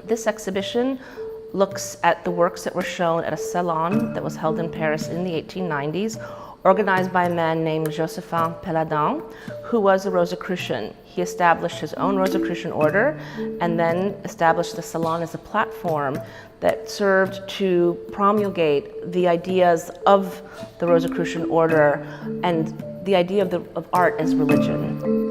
This exhibition looks at the works that were shown at a Salon that was held in Paris in the 1890s, organized by a man named Joséphin Péladan, who was a Rosacrocian. He established his own Rosacrocian order and then established the Salon as a platform that served to promulgate the ideas of the Rosacrocian order and the idea of art as religion.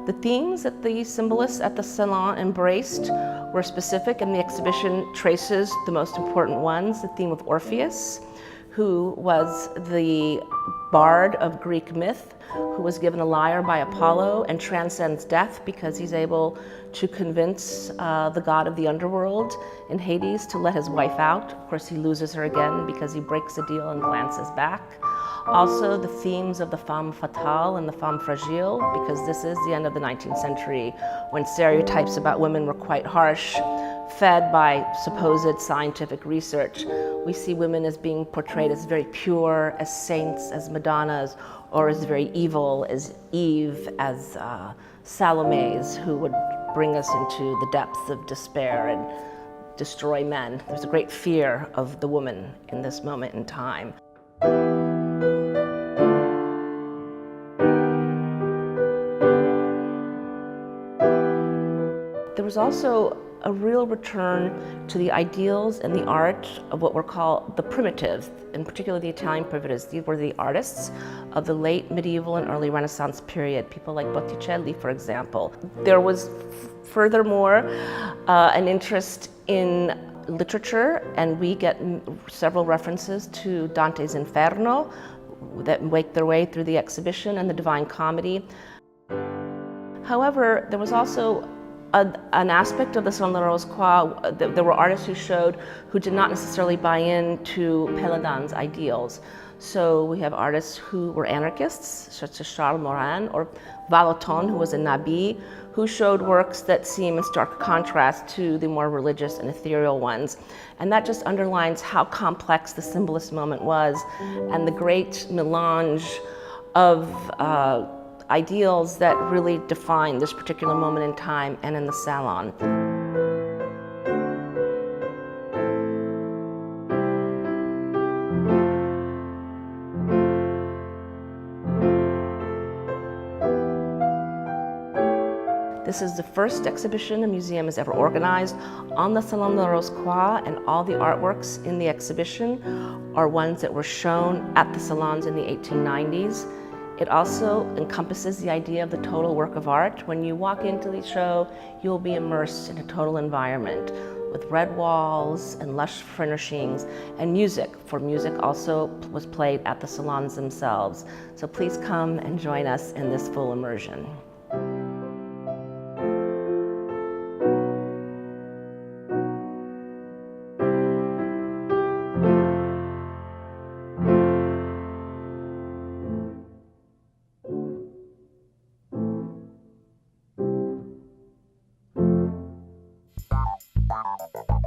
The themes that the symbolists at the Salon embraced were specific, and the exhibition traces the most important ones. The theme of Orpheus, who was the bard of Greek myth, who was given a lyre by Apollo and transcends death because he's able to convince the god of the underworld in Hades to let his wife out. Of course, he loses her again because he breaks a deal and glances back. Also, the themes of the femme fatale and the femme fragile, because this is the end of the 19th century when stereotypes about women were quite harsh, fed by supposed scientific research. We see women as being portrayed as very pure, as saints, as Madonnas, or as very evil, as Eve, as Salomes, who would bring us into the depths of despair and destroy men. There's a great fear of the woman in this moment in time. There was also a real return to the ideals and the art of what were called the primitives, in particular the Italian primitives. These were the artists of the late medieval and early Renaissance period, people like Botticelli, for example. There was furthermore an interest in literature, and we get several references to Dante's Inferno that make their way through the exhibition, and the Divine Comedy. However, there was also an aspect of the Salon de Rose+Croix. There were artists who showed who did not necessarily buy into Péladan's ideals. So we have artists who were anarchists, such as Charles Morin, or Vallotton, who was a Nabi, who showed works that seem in stark contrast to the more religious and ethereal ones. And that just underlines how complex the symbolist moment was, and the great melange of ideals that really define this particular moment in time and in the Salon. This is the first exhibition a museum has ever organized on the Salon de Rose+Croix, and all the artworks in the exhibition are ones that were shown at the salons in the 1890s. It also encompasses the idea of the total work of art. When you walk into the show, you'll be immersed in a total environment with red walls and lush furnishings and music, for music also was played at the salons themselves. So please come and join us in this full immersion. Bye.